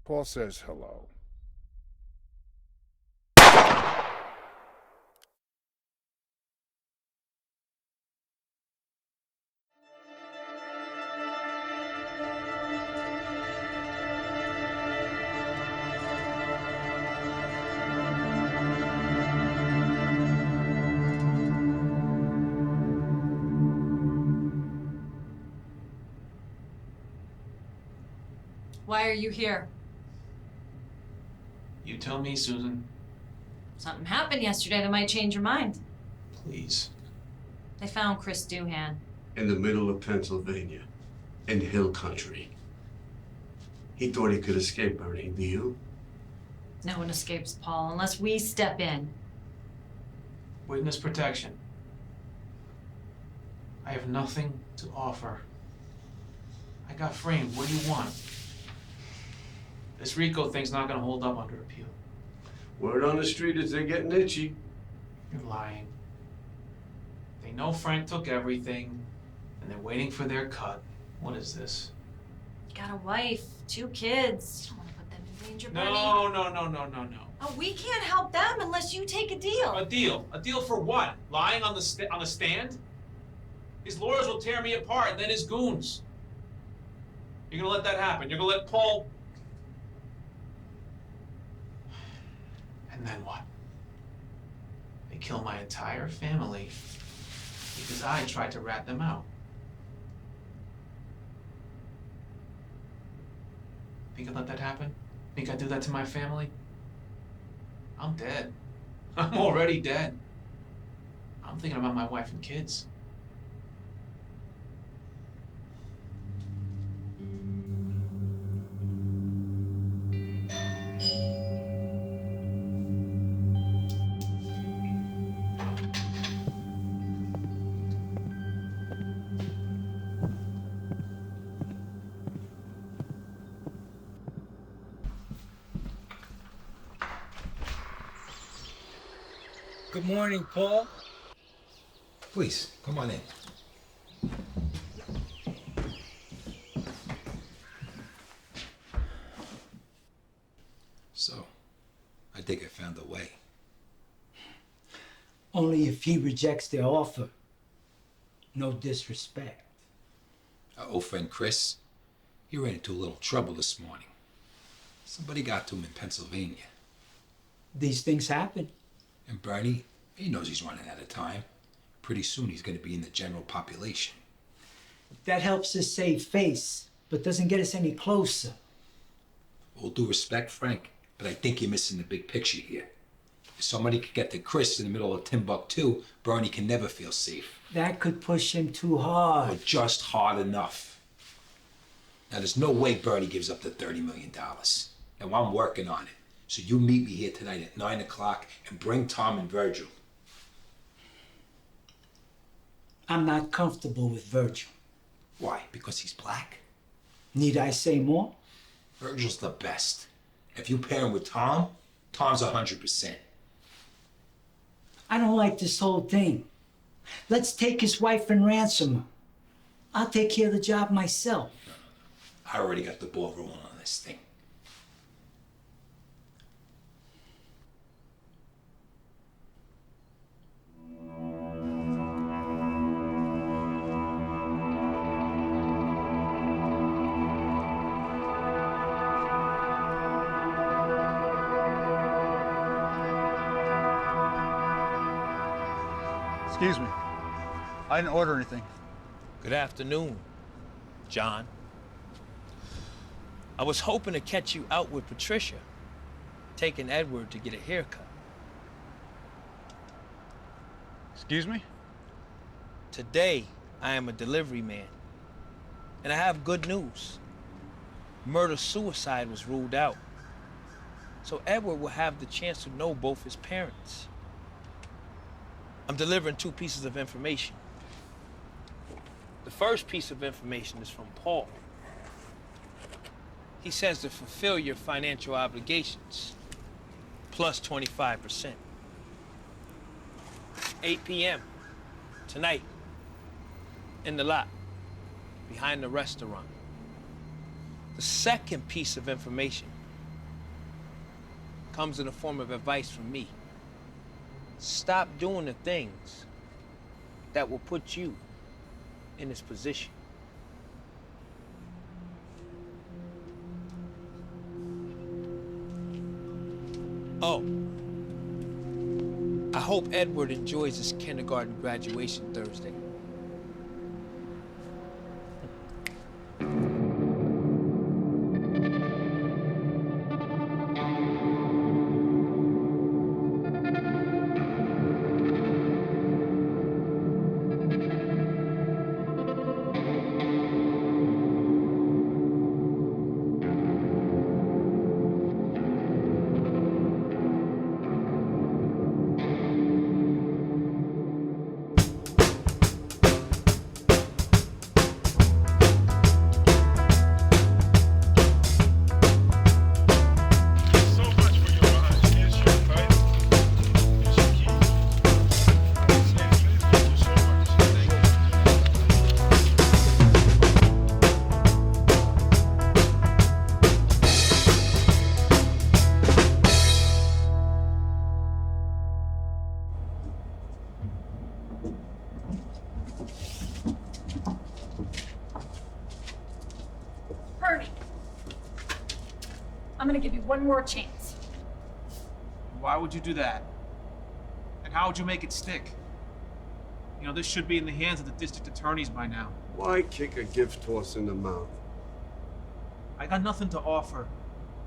Paul says hello. Why are you here? You tell me, Susan. Something happened yesterday that might change your mind. Please. They found Chris Doohan. In the middle of Pennsylvania, in hill country. He thought he could escape, Bernie. Do you? No one escapes, Paul, unless we step in. Witness protection. I have nothing to offer. I got framed. What do you want? This RICO thing's not gonna hold up under appeal. Word on the street is they're getting itchy. You're lying. They know Frank took everything, and they're waiting for their cut. What is this? You got a wife, 2 kids. You don't want to put them in danger, Bernie. No. Oh, we can't help them unless you take a deal. A deal? A deal for what? Lying on the stand? His lawyers will tear me apart, and then his goons. You're gonna let that happen? You're gonna let Paul... And then what? They kill my entire family because I tried to rat them out. Think I'd let that happen? Think I'd do that to my family? I'm dead. I'm already dead. I'm thinking about my wife and kids. Good morning, Paul. Please, come on in. So, I think I found a way. Only if he rejects their offer. No disrespect. Our old friend Chris, he ran into a little trouble this morning. Somebody got to him in Pennsylvania. These things happen. And Bernie, he knows he's running out of time. Pretty soon he's going to be in the general population. That helps us save face, but doesn't get us any closer. All due respect, Frank, but I think you're missing the big picture here. If somebody could get to Chris in the middle of Timbuktu, Bernie can never feel safe. That could push him too Or hard. just hard enough. Now, there's no way Bernie gives up the $30 million. Now, I'm working on it. So you meet me here tonight at 9 o'clock and bring Tom and Virgil. I'm not comfortable with Virgil. Why? Because he's black? Need I say more? Virgil's the best. If you pair him with Tom, Tom's 100%. I don't like this whole thing. Let's take his wife and ransom her. I'll take care of the job myself. I already got the ball rolling on this thing. Excuse me. I didn't order anything. Good afternoon, John. I was hoping to catch you out with Patricia, taking Edward to get a haircut. Excuse me? Today, I am a delivery man, and I have good news. Murder-suicide was ruled out, so Edward will have the chance to know both his parents. I'm delivering 2 pieces of information. The first piece of information is from Paul. He says to fulfill your financial obligations, plus 25%. 8 p.m. tonight, in the lot, behind the restaurant. The second piece of information comes in the form of advice from me. Stop doing the things that will put you in this position. Oh, I hope Edward enjoys his kindergarten graduation Thursday. Bernie, I'm gonna give you one more chance. Why would you do that? And how would you make it stick? You know, this should be in the hands of the district attorneys by now. Why kick a gift horse in the mouth? I got nothing to offer.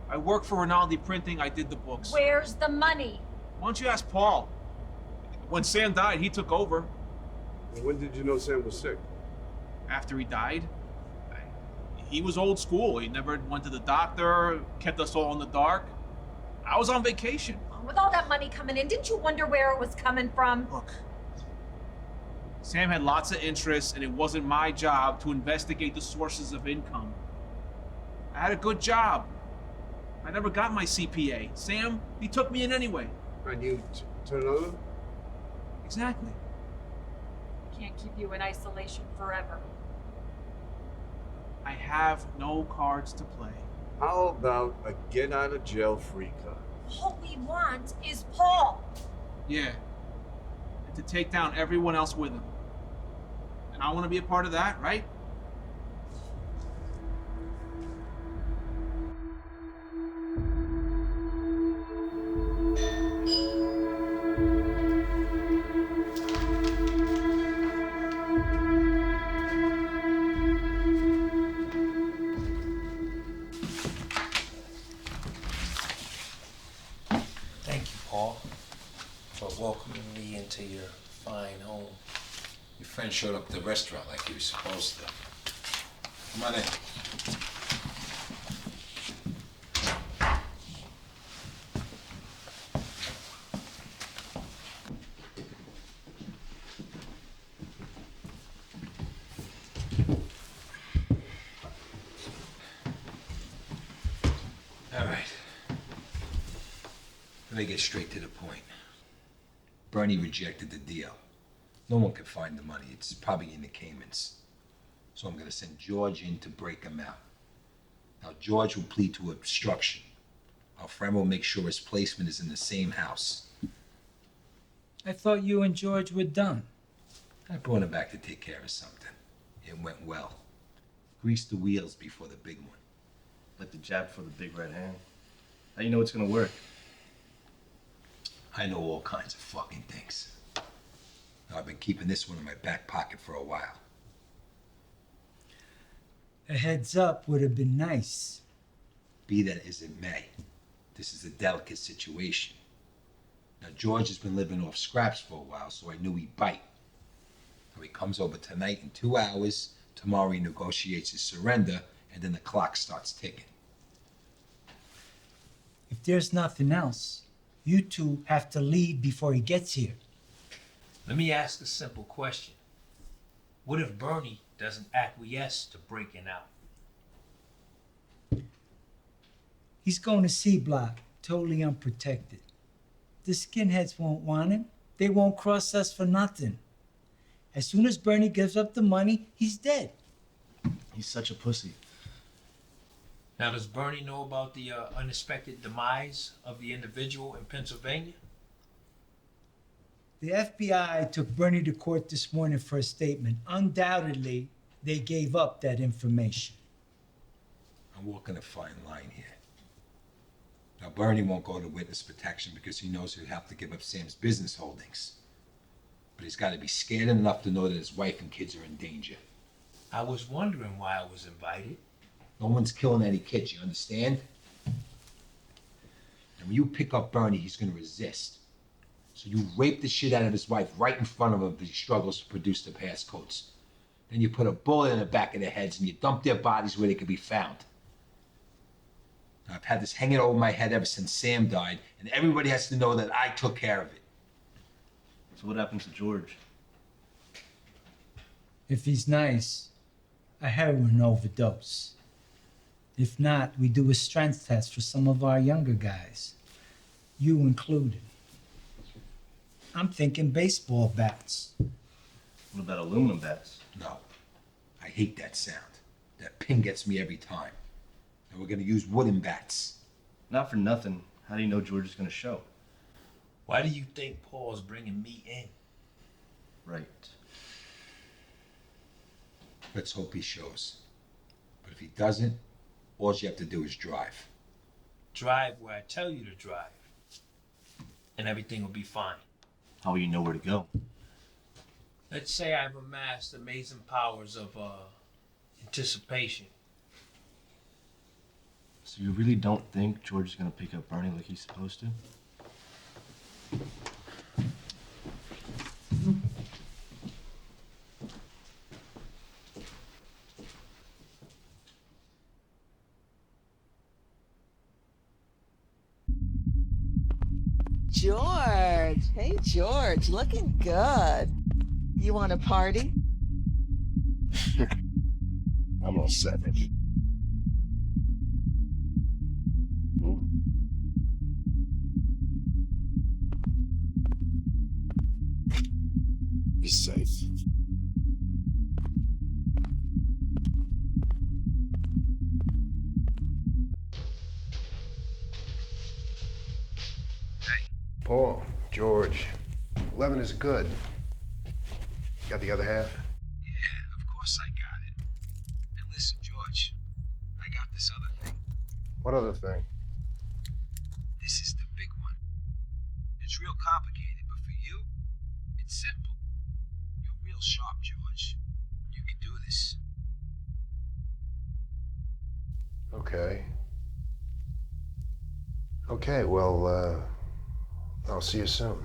I work for Rinaldi Printing, I did the books. Where's the money? Why don't you ask Paul? When Sam died, he took over. And when did you know Sam was sick? After he died. He was old school. He never went to the doctor, kept us all in the dark. I was on vacation. With all that money coming in, didn't you wonder where it was coming from? Look, Sam had lots of interests, and it wasn't my job to investigate the sources of income. I had a good job. I never got my CPA. Sam, he took me in anyway. And you turn on him? Exactly. Can't keep you in isolation forever. I have no cards to play. How about a get-out-of-jail-free card? All we want is Paul. Yeah. And to take down everyone else with him. And I want to be a part of that, right? Thank you, Paul, for welcoming me into your fine home. Your friend showed up at the restaurant like he was supposed to. Come on in. All right. Let me get straight to the point. Bernie rejected the deal. No one could find the money. It's probably in the Caymans. So I'm going to send George in to break him out. Now, George will plead to obstruction. Our friend will make sure his placement is in the same house. I thought you and George were done. I brought him back to take care of something. It went well. Grease the wheels before the big one. Like the jab for the big red hand. How you know it's gonna work? I know all kinds of fucking things. Now, I've been keeping this one in my back pocket for a while. A heads up would have been nice. Be that as it may, this is a delicate situation. Now, George has been living off scraps for a while, so I knew he'd bite. So he comes over tonight in 2 hours. Tomorrow he negotiates his surrender, and then the clock starts ticking. If there's nothing else, you two have to leave before he gets here. Let me ask a simple question. What if Bernie doesn't acquiesce to breaking out? He's going to C Block, totally unprotected. The skinheads won't want him. They won't cross us for nothing. As soon as Bernie gives up the money, he's dead. He's such a pussy. Now, does Bernie know about the unexpected demise of the individual in Pennsylvania? The FBI took Bernie to court this morning for a statement. Undoubtedly, they gave up that information. I'm walking a fine line here. Now, Bernie won't go to witness protection because he knows he'll have to give up Sam's business holdings. But he's got to be scared enough to know that his wife and kids are in danger. I was wondering why I was invited. No one's killing any kids, you understand? And when you pick up Bernie, he's gonna resist. So you rape the shit out of his wife right in front of him as he struggles to produce the passcodes. Then you put a bullet in the back of their heads and you dump their bodies where they can be found. Now, I've had this hanging over my head ever since Sam died, and everybody has to know that I took care of it. So what happens to George? If he's nice, a heroin overdose. If not, we do a strength test for some of our younger guys, you included. I'm thinking baseball bats. What about aluminum bats? No, I hate that sound. That ping gets me every time. And we're gonna use wooden bats. Not for nothing. How do you know George is going to show? Why do you think Paul's bringing me in? Right. Let's hope he shows. But if he doesn't, all you have to do is drive. Drive where I tell you to drive, and everything will be fine. How will you know where to go? Let's say I've amassed amazing powers of anticipation. So you really don't think George is going to pick up Bernie like he's supposed to? George. Hey, George. Looking good. You want a party? I'm all set. Be safe. Paul, George, 11 is good. Got the other half? Yeah, of course I got it. And listen, George, I got this other thing. What other thing? This is the big one. It's real complicated, but for you, it's simple. You're real sharp, George. You can do this. Okay. Okay, well, I'll see you soon.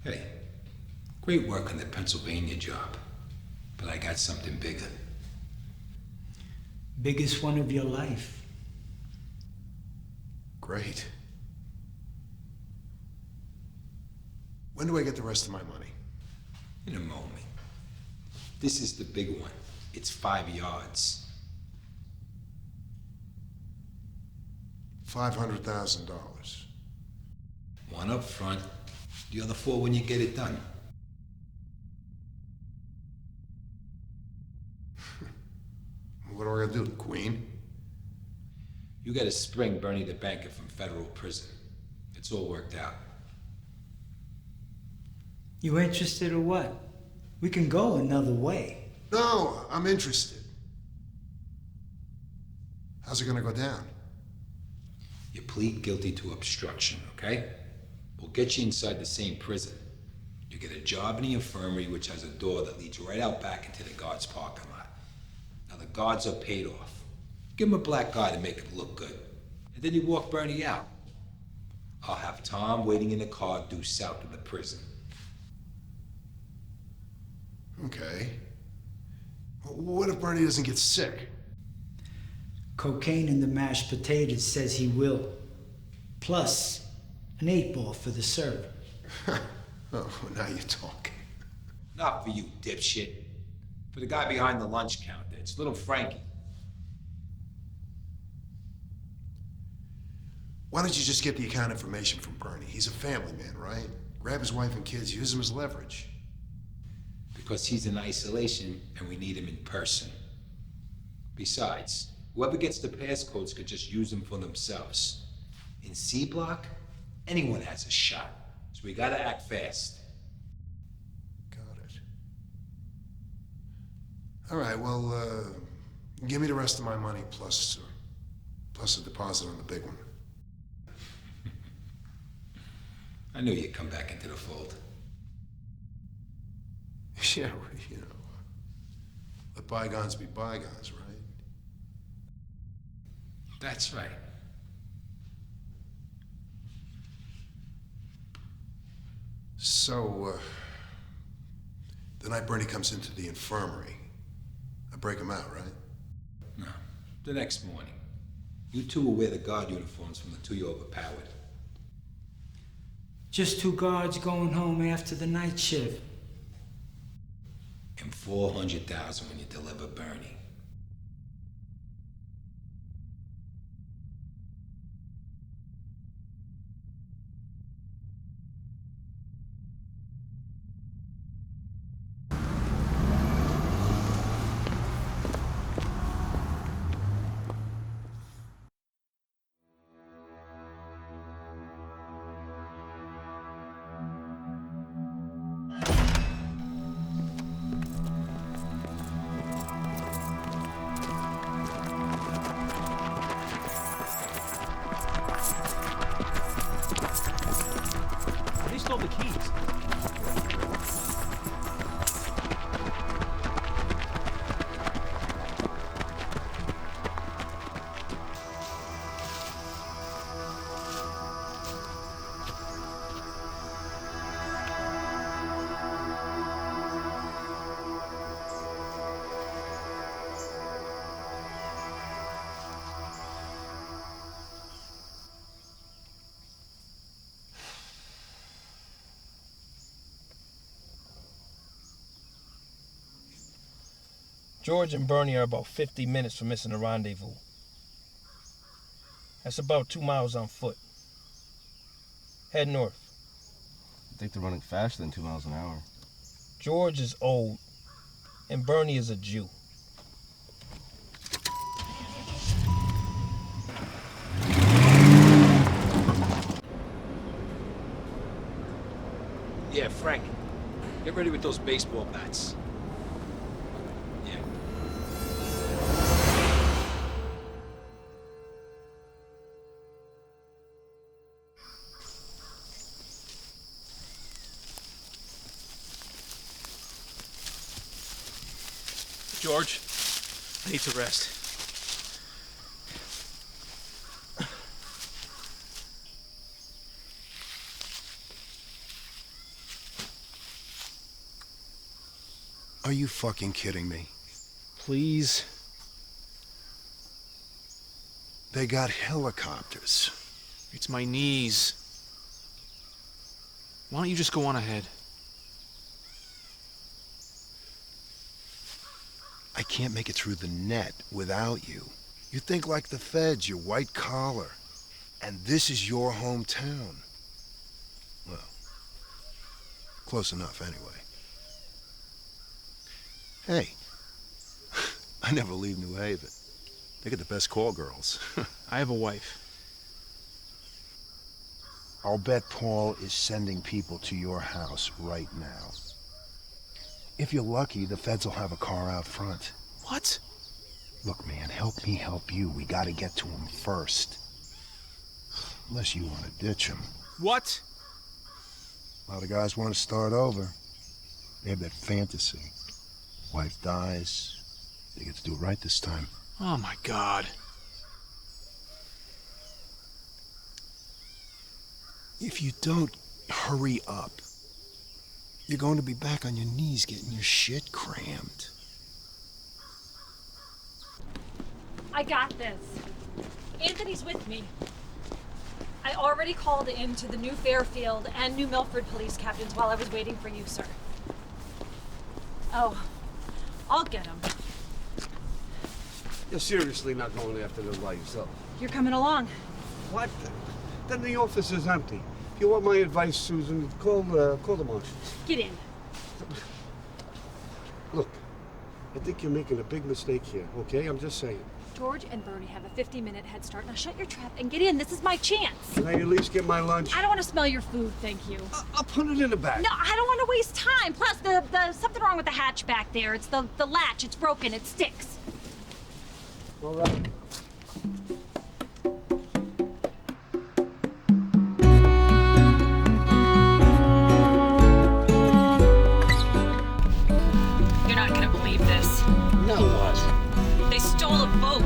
Hey, great work on the Pennsylvania job, but I got something bigger. Biggest one of your life. Great. When do I get the rest of my money? In a moment. This is the big one. It's 5 yards. $500,000. One up front, the other 4 when you get it done. What do I gotta do, the Queen? You gotta spring Bernie the banker from federal prison. It's all worked out. You interested or what? We can go another way. No, I'm interested. How's it gonna go down? You plead guilty to obstruction, okay? We'll get you inside the same prison. You to get a job in the infirmary, which has a door that leads right out back into the guards' parking lot. Now the guards are paid off. Give him a black guy to make it look good. And then you walk Bernie out. I'll have Tom waiting in the car due south of the prison. Okay. What if Bernie doesn't get sick? Cocaine in the mashed potatoes says he will. Plus, an 8-ball for the server. Oh, now you're talking. Not for you, dipshit. For the guy behind the lunch counter. It's little Frankie. Why don't you just get the account information from Bernie? He's a family man, right? Grab his wife and kids, use them as leverage. Because he's in isolation and we need him in person. Besides, whoever gets the passcodes could just use them for themselves. In C Block, anyone has a shot. So we gotta act fast. Got it. All right, well, give me the rest of my money plus a deposit on the big one. I knew you'd come back into the fold. Yeah, well, you know, let bygones be bygones, right? That's right. So, the night Bernie comes into the infirmary, I break him out, right? No, the next morning. You two will wear the guard uniforms from the two you overpowered. Just 2 guards going home after the night shift. And $400,000 when you deliver Bernie. They stole the keys. George and Bernie are about 50 minutes from missing a rendezvous. That's about 2 miles on foot. Head north. I think they're running faster than 2 miles an hour. George is old, and Bernie is a Jew. Yeah, Frank. Get ready with those baseball bats. Yeah. George, I need to rest. Are you fucking kidding me? Please. They got helicopters. It's my knees. Why don't you just go on ahead? I can't make it through the net without you. You think like the feds, you're white collar. And this is your hometown. Well, close enough anyway. Hey, I never leave New Haven. They get the best call girls. I have a wife. I'll bet Paul is sending people to your house right now. If you're lucky, the feds will have a car out front. What? Look, man, help me help you. We gotta get to him first. Unless you want to ditch him. What? A lot of guys want to start over. They have that fantasy. Wife dies. They get to do it right this time. Oh my God. If you don't hurry up, you're going to be back on your knees getting your shit crammed. I got this. Anthony's with me. I already called in to the New Fairfield and New Milford police captains while I was waiting for you, sir. Oh, I'll get him. You're seriously not going after them by yourself. You're coming along. What? Then the office is empty. If you want my advice, Susan, call the Marshals. Get in. Look, I think you're making a big mistake here, okay? I'm just saying. George and Bernie have a 50-minute head start. Now shut your trap and get in. This is my chance. Can I at least get my lunch? I don't want to smell your food, thank you. I'll put it in the bag. No, I don't want to waste time. Plus, the something wrong with the hatch back there. It's the latch. It's broken. It sticks. All right. You're not gonna believe this. Now what? They stole a boat.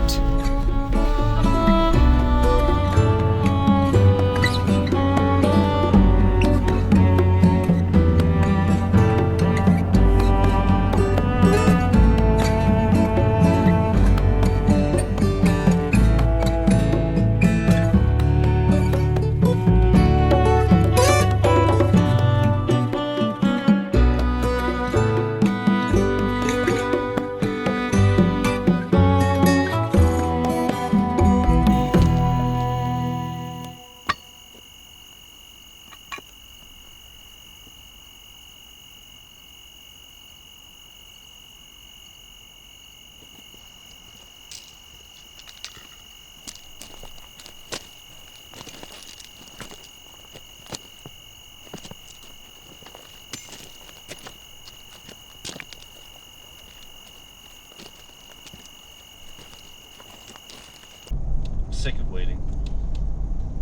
Sick of waiting.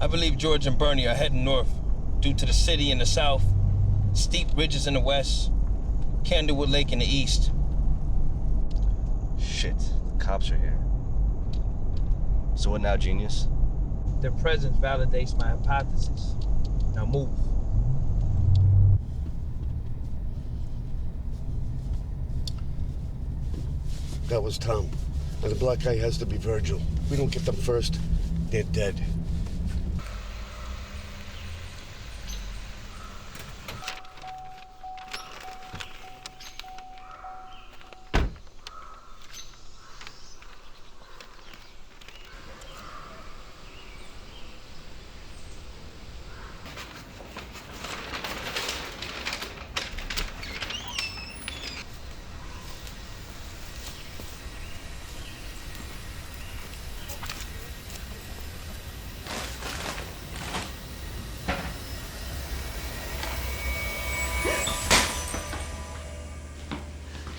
I believe George and Bernie are heading north due to the city in the south, steep ridges in the west, Candlewood Lake in the east. Shit, the cops are here. So what now, genius? Their presence validates my hypothesis. Now move. That was Tom. And the black guy has to be Virgil. We don't get them first, they're dead.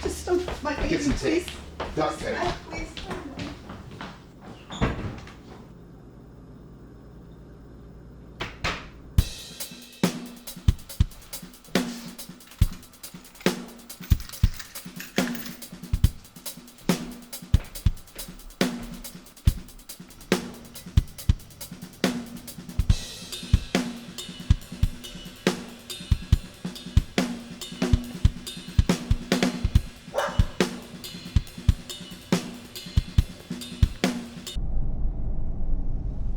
Just don't my baby, please. Just, please.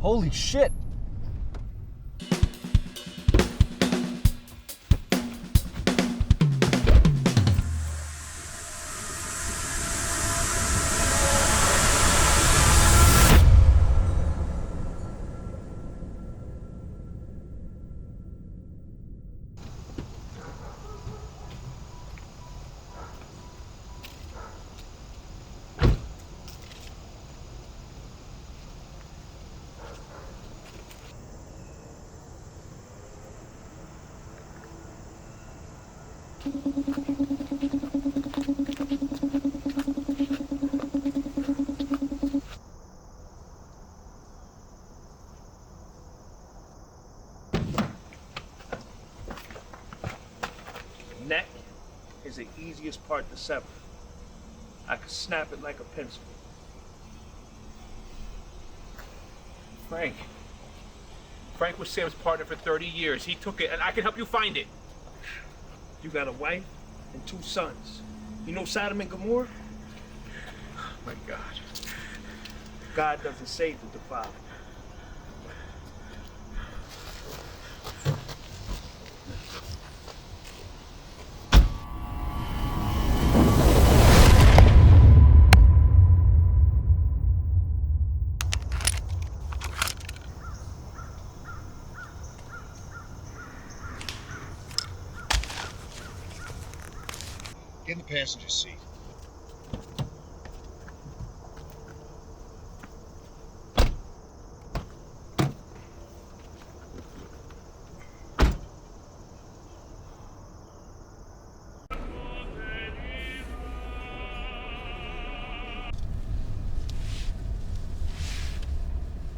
Holy shit! neck is the easiest part to sever. I could snap it like a pencil. Frank was Sam's partner for 30 years. He took it, and I can help you find it. You got a wife and 2 sons. You know Sodom and Gomorrah? Oh my God. God doesn't save the defiled. Get in the passenger seat.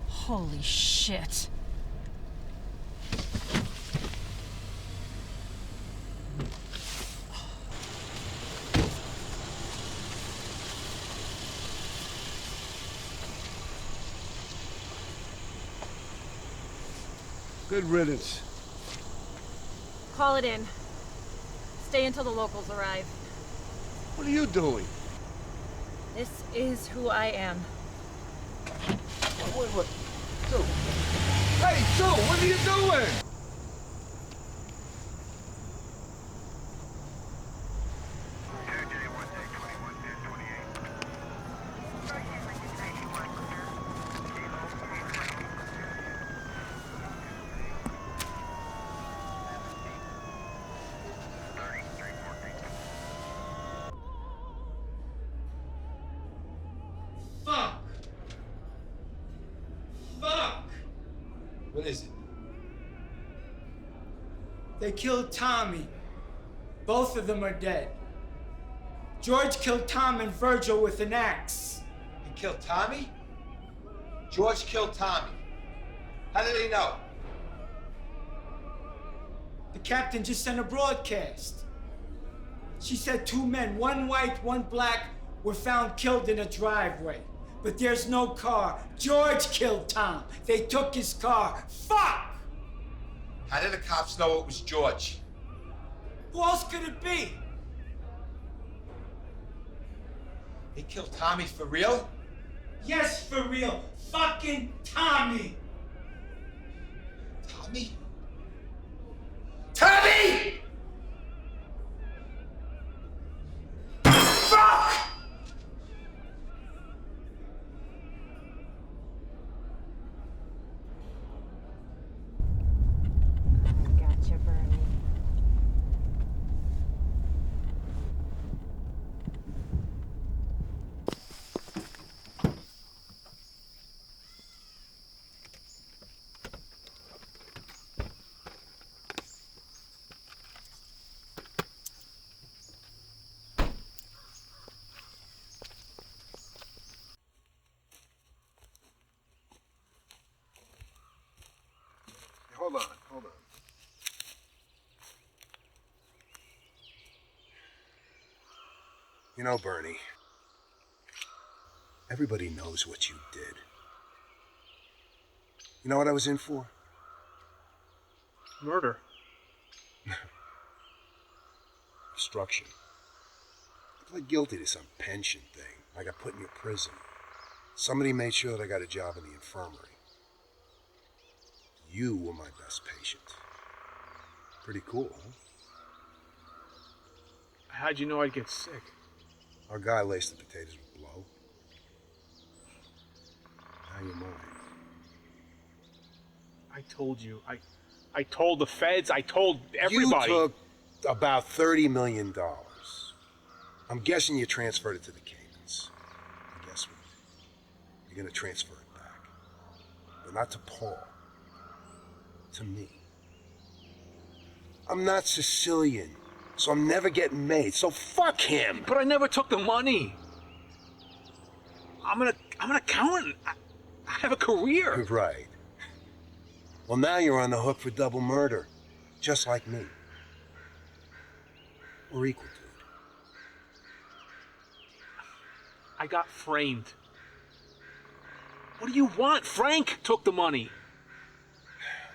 Holy shit. Good riddance. Call it in. Stay until the locals arrive. What are you doing? This is who I am. Wait. Sue. Hey, Sue, what are you doing? What is it? They killed Tommy. Both of them are dead. George killed Tom and Virgil with an axe. He killed Tommy? George killed Tommy. How did they know? The captain just sent a broadcast. She said 2 men, one white, one black, were found killed in a driveway. But there's no car. George killed Tom. They took his car. Fuck! How did the cops know it was George? Who else could it be? He killed Tommy for real? Yes, for real. Fucking Tommy! Tommy? Tommy! Fuck! Gotcha, Bernie. Hold on. You know, Bernie, everybody knows what you did. You know what I was in for? Murder. Obstruction. I pled guilty to some pension thing. I got put in your prison. Somebody made sure that I got a job in the infirmary. You were my best patient. Pretty cool, huh? How'd you know I'd get sick? Our guy laced the potatoes with blow. Now you're mine. I told you. I told the feds. I told everybody. You took about $30 million. I'm guessing you transferred it to the Caymans. And guess what? You're gonna transfer it back. But not to Paul. To me. I'm not Sicilian, so I'm never getting made. So fuck him. But I never took the money. I'm an accountant. I have a career. Right. Well, now you're on the hook for double murder, just like me. We're equal, dude. I got framed. What do you want? Frank took the money.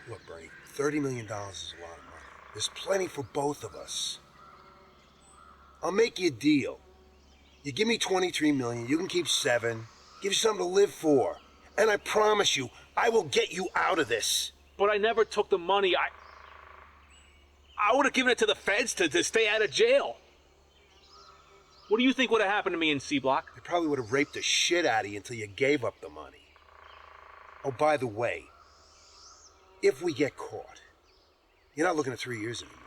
Look, Bernie, $30 million is a lot of money. There's plenty for both of us. I'll make you a deal. You give me $23 million, you can keep 7. Give you something to live for. And I promise you, I will get you out of this. But I never took the money. I would have given it to the feds to stay out of jail. What do you think would have happened to me in C Block? They probably would have raped the shit out of you until you gave up the money. Oh, by the way, if we get caught, you're not looking at 3 years anymore.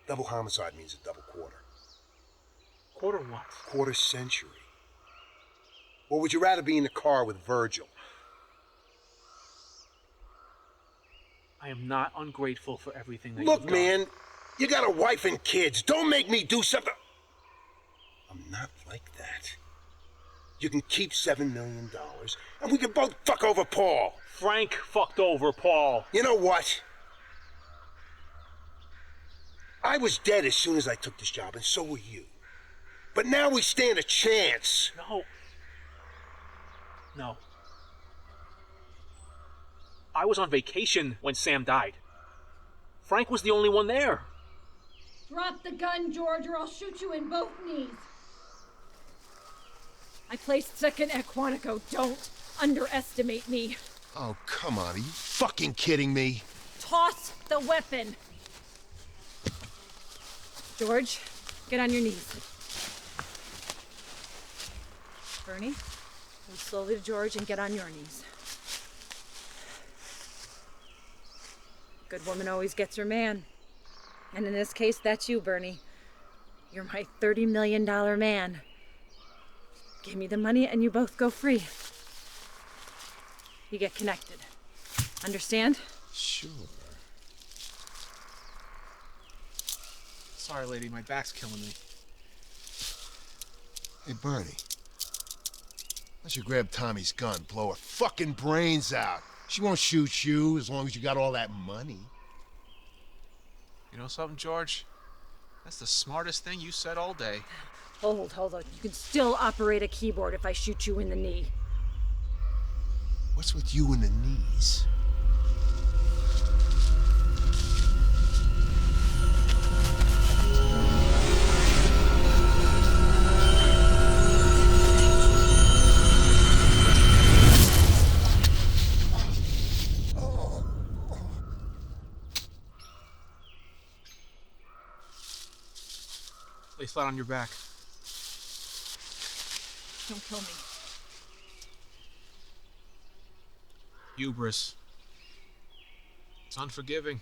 Double homicide means a double quarter. Quarter what? Quarter century. Or would you rather be in the car with Virgil? I am not ungrateful for everything that Look, you've done. man, you got a wife and kids. Don't make me do something. I'm not like that. You can keep $7 million, and we can both fuck over Paul. Frank fucked over Paul. You know what? I was dead as soon as I took this job, and so were you. But now we stand a chance. No. I was on vacation when Sam died. Frank was the only one there. Drop the gun, George, or I'll shoot you in both knees. I placed second at Quantico. Don't underestimate me. Oh, come on. Are you fucking kidding me? Toss the weapon. George, get on your knees. Bernie, move slowly to George and get on your knees. Good woman always gets her man. And in this case, that's you, Bernie. You're my $30 million man. Give me the money and you both go free. You get connected. Understand? Sure. Sorry, lady, my back's killing me. Hey, Bernie. Why don't you grab Tommy's gun, blow her fucking brains out? She won't shoot you as long as you got all that money. You know something, George? That's the smartest thing you said all day. Hold on. You can still operate a keyboard if I shoot you in the knee. What's with you and the knees? Lay flat on your back. Don't kill me. Hubris. It's unforgiving.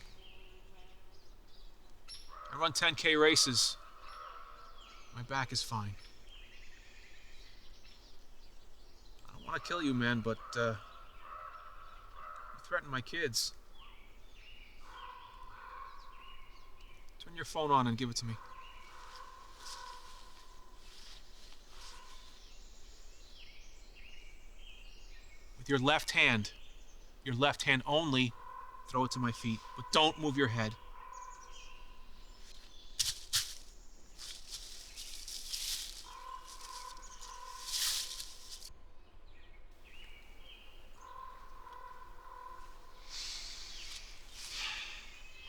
I run 10K races. My back is fine. I don't want to kill you, man, but you threaten my kids. Turn your phone on and give it to me. With your left hand only, throw it to my feet, but don't move your head.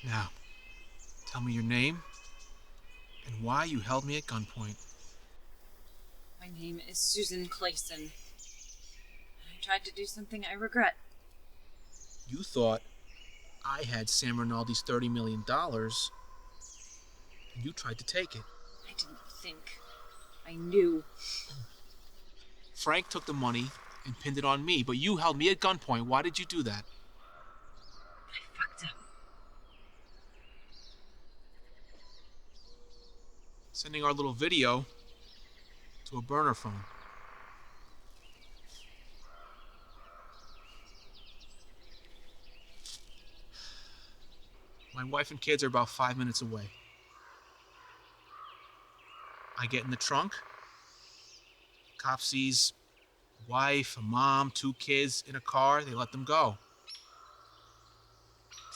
Now, tell me your name and why you held me at gunpoint. My name is Susan Clayson. I tried to do something I regret. You thought I had Sam Rinaldi's $30 million, and you tried to take it. I didn't think. I knew. Frank took the money and pinned it on me, but you held me at gunpoint. Why did you do that? I fucked up. Sending our little video to a burner phone. My wife and kids are about 5 minutes away. I get in the trunk. Cop sees a wife, a mom, 2 kids in a car. They let them go.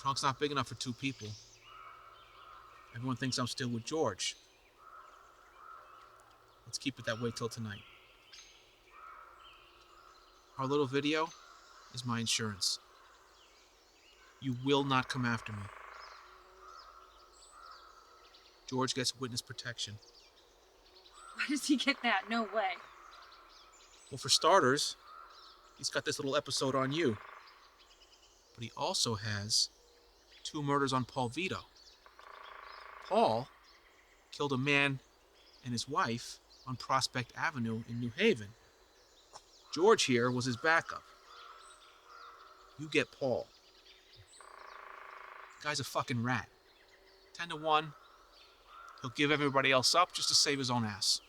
Trunk's not big enough for 2 people. Everyone thinks I'm still with George. Let's keep it that way till tonight. Our little video is my insurance. You will not come after me. George gets witness protection. Why does he get that? No way. Well, for starters, he's got this little episode on you. But he also has 2 murders on Paul Vito. Paul killed a man and his wife on Prospect Avenue in New Haven. George here was his backup. You get Paul. The guy's a fucking rat. 10 to 1. He'll give everybody else up just to save his own ass.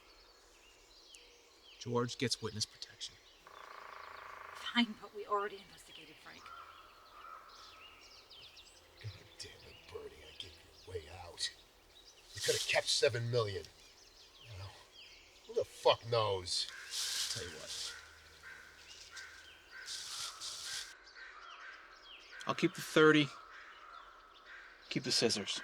George gets witness protection. Fine, but we already investigated Frank. God damn it, Bernie, I gave you a way out. You could have kept $7 million. Well, who the fuck knows? Tell you what. I'll keep the 30. Keep the scissors.